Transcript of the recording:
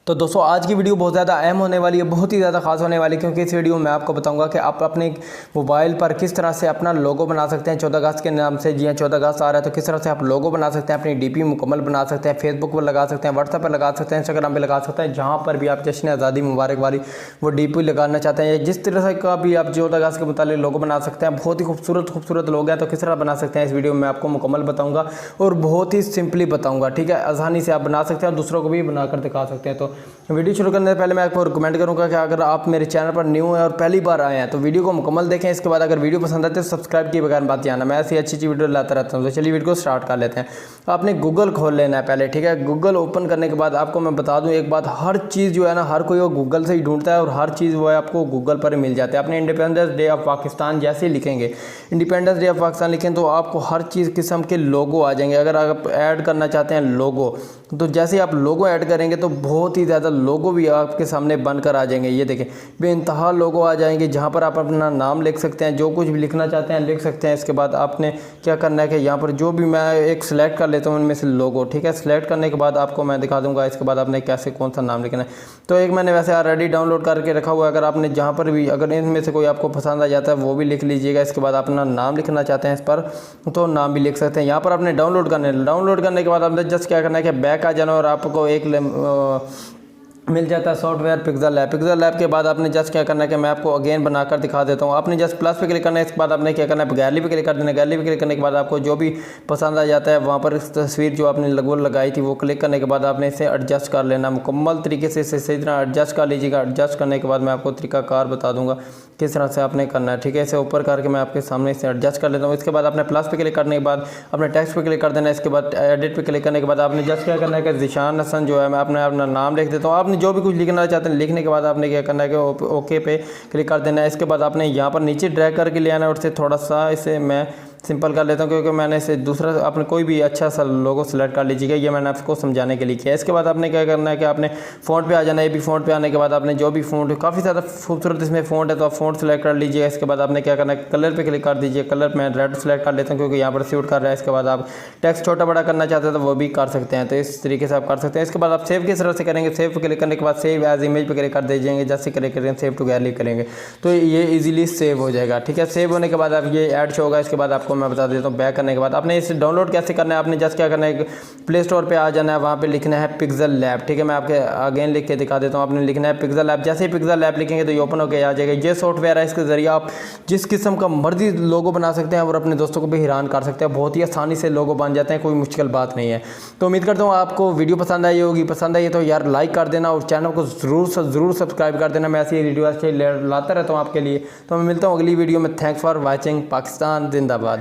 तो दोस्तों आज की वीडियो बहुत ज़्यादा अहम होने वाली है, बहुत ही ज़्यादा खास होने वाली है, क्योंकि इस वीडियो में आपको बताऊंगा कि आप अपने मोबाइल पर किस तरह से अपना लोगो बना सकते हैं 14 अगस्त के नाम से। जी हाँ, 14 अगस्त आ रहा है तो किस तरह से आप लोगो बना सकते हैं, अपनी डीपी मुकम्मल बना सकते हैं, फेसबुक पर लगा सकते हैं, व्हाट्सएप पर लगा सकते हैं, इंस्टाग्राम पर लगा सकते हैं, जहाँ पर भी आप जश्न आज़ादी मुबारक वाली वो डीपी लगाना चाहते हैं। जिस तरह से का भी आप 14 अगस्त के मुताबिक लोगो बना सकते हैं, बहुत ही खूबसूरत लोग हैं, तो किस तरह बना सकते हैं इस वीडियो में आपको मुकम्मल बताऊँगा और बहुत ही सिंपली बताऊँगा। ठीक है, आसानी से आप बना सकते हैं और दूसरों को भी बनाकर दिखा सकते हैं। तो वीडियो शुरू करने से पहले मैं आपको रिकमेंड करूंगा कि अगर आप मेरे चैनल पर न्यू हैं और पहली बार आए हैं तो वीडियो को मुकम्मल देखें। इसके बाद अगर वीडियो पसंद आती है तो सब्सक्राइब किए बगैर बात जाना, मैं ऐसी अच्छी वीडियो लाता रहता हूं। तो चलिए वीडियो को स्टार्ट कर लेते हैं। आपने गूगल खोल लेना है पहले। ठीक है, गूगल ओपन करने के बाद आपको मैं बता दूं एक बात, हर चीज़ जो है ना, हर कोई वो गूगल से ही ढूंढता है और हर चीज़ वो है आपको गूगल पर ही मिल जाता है। अपने इंडिपेंडेंस डे ऑफ पाकिस्तान जैसे ही लिखेंगे, इंडिपेंडेंस डे ऑफ पाकिस्तान लिखें तो आपको हर चीज़ किस्म के लोगो आ जाएंगे। अगर आप ऐड करना चाहते हैं लोगो, तो जैसे ही आप लोगो ऐड करेंगे तो बहुत ही ज़्यादा लोगो भी आपके सामने बनकर आ जाएंगे। ये देखें, बेइंतहा लोगो आ जाएंगे जहाँ पर आप अपना नाम लिख सकते हैं, जो कुछ भी लिखना चाहते हैं लिख सकते हैं। इसके बाद आपने क्या करना है कि यहाँ पर जो भी मैं एक सिलेक्ट कर लेता हूँ उनमें से लोगो। ठीक है, सिलेक्ट करने के बाद आपको मैं दिखा दूँगा इसके बाद आपने कैसे कौन सा नाम लिखना है। तो एक मैंने वैसे ऑलरेडी डाउनलोड करके रखा हुआ है। अगर आपने जहाँ पर भी अगर इनमें से कोई आपको पसंद आ जाता है वो भी लिख लीजिएगा। इसके बाद अपना नाम लिखना चाहते हैं इस पर तो नाम भी लिख सकते हैं। यहाँ पर आपने डाउनलोड करने के बाद आपने जस्ट क्या करना है कि बैक आ जाना और आपको एक मिल जाता है सॉफ्टवेयर पिक्सल लैब के बाद आपने जस्ट क्या करना है कि मैं आपको अगेन बनाकर दिखा देता हूँ। आपने जस्ट प्लस पे क्लिक करना है। इसके बाद आपने क्या करना है, गैलरी पे क्लिक कर देना है। गैलरी पे क्लिक करने के बाद आपको जो भी पसंद आ जाता है वहाँ पर इस तस्वीर जो आपने लगभग लगाई थी वो क्लिक करने के बाद आपने इसे एडजस्ट कर लेना मुकम्मल तरीके से। इसे सही तरह एडजस्ट कर लीजिएगा। एडजस्ट करने के बाद मैं आपको तरीकाकार बता दूँगा किस तरह से आपने करना है। ठीक है, इसे ऊपर करके मैं आपके सामने इसे एडजस्ट कर लेता हूँ। इसके बाद आपने प्लस पे क्लिक करने के बाद अपने टेक्स्ट पे क्लिक कर देना है। इसके बाद एडिट पे क्लिक करने के बाद आपने जस्ट क्या करना है कि zeeshan hassan जो है मैं अपना नाम लिख देता हूँ। आपने जो भी कुछ लिखना चाहते हैं लिखने के बाद आपने क्या करना है कि ओके पे क्लिक कर देना है। इसके बाद आपने यहाँ पर नीचे ड्रैग करके ले आना है और इसे थोड़ा सा इसे मैं सिंपल कर लेता हूँ, क्योंकि मैंने इसे दूसरा आपने कोई भी अच्छा सा लोगो सिलेक्ट कर लीजिएगा। ये मैंने आपको समझाने के लिए किया। इसके बाद आपने क्या करना है कि आपने फ़ॉन्ट पे आ जाना है। भी फ़ॉन्ट पे आने के बाद आपने जो भी फ़ॉन्ट, काफ़ी ज़्यादा खूबसूरत इसमें फ़ॉन्ट है तो आप फ़ॉन्ट सेलेक्ट कर लीजिएगा। इसके बाद आपने क्या करना है, कलर पे क्लिक कर दीजिए। कलर मैं रेड सेलेक्ट कर लेता हूँ क्योंकि यहाँ पर सूट कर रहा है। इसके बाद आप टेक्स्ट छोटा बड़ा करना चाहते हैं तो वो भी कर सकते हैं, तो इस तरीके से आप कर सकते हैं। इसके बाद आप सेव किस तरह से करेंगे, सेव पे क्लिक करने के बाद सेव एज इमेज पे क्लिक कर दीजिएंगे। जैसे क्लिक करेंगे सेव टू गैलरी करेंगे तो ये इजीली सेव हो जाएगा। ठीक है, सेव होने के बाद आप ये ऐड शो होगा। इसके बाद आपको मैं बता देता हूँ बैक करने के बाद आपने इसे डाउनलोड कैसे करना है। आपने जस्ट क्या करना है, प्ले स्टोर पे आ जाना है, वहाँ पे लिखना है पिक्सल लैब। ठीक है, मैं आपके अगेन लिख के दिखा देता हूँ। आपने लिखना है पिक्सल लैब। जैसे ही पिक्सल लैब लिखेंगे तो ये ओपन होकर आ जाएगा। ये सॉफ्टवेयर है, इसके जरिए आप जिस किस्म का मर्जी लोगो बना सकते हैं और अपने दोस्तों को भी हैरान कर सकते हैं। बहुत ही आसानी से लोगो बन जाते हैं, कोई मुश्किल बात नहीं है। तो उम्मीद करता हूँ आपको वीडियो पसंद आई होगी। पसंद आई तो यार लाइक कर देना और चैनल को ज़रूर सब्सक्राइब कर देना। मैं ऐसी वीडियो लाता रहता हूँ आपके लिए। तो मैं मिलता हूँ अगली वीडियो में। Thanks for watching. पाकिस्तान जिंदाबाद।